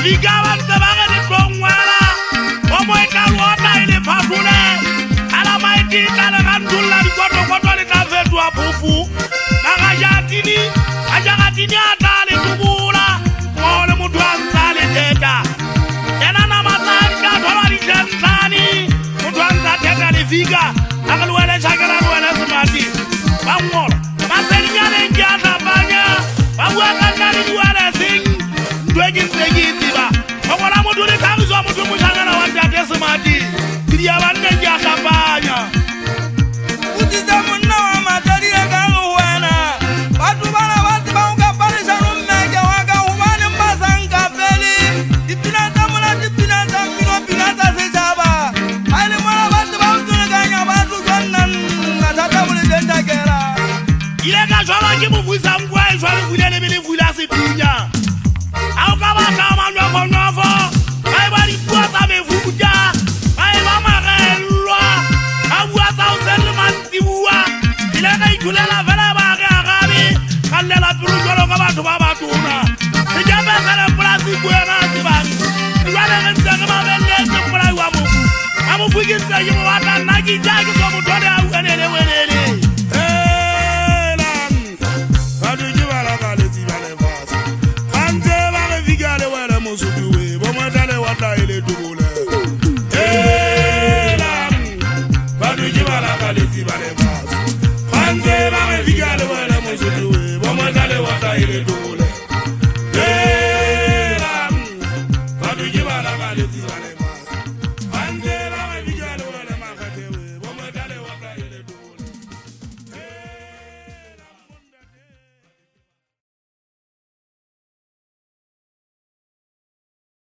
Vigaba tabaga de Bongwara, Omoika Wata in the Papule, Alamaiti, Talagandula, Koto, Cavetua Pufu, Magajatini, Ajagatini, Atali, Tubula, Mole Mutuan Sali Teta, Enana Mataka, Tori Gentani, Mutuan Teta, the Viga, Amaluela Chagara, Smati, Bangor, Masenia and Jata Banya, Bawaka, you are a thing, Dragon Segitiva. What I'm doing is I'm going to put on that Smati, Diavanda Jata. Il est un joueur qui vous envoie, je vais vous donner les fouilles à ces pignats. Au Kabaka, I want to put up a food. I am a loi. I was out settlement. Il est un coup de la Vela and let us look about to Babatuna. The Japan and Plastic were not rather than Sagama and Palawamu. I'm a wicked say you want a Nike jacket from Toda and anyway.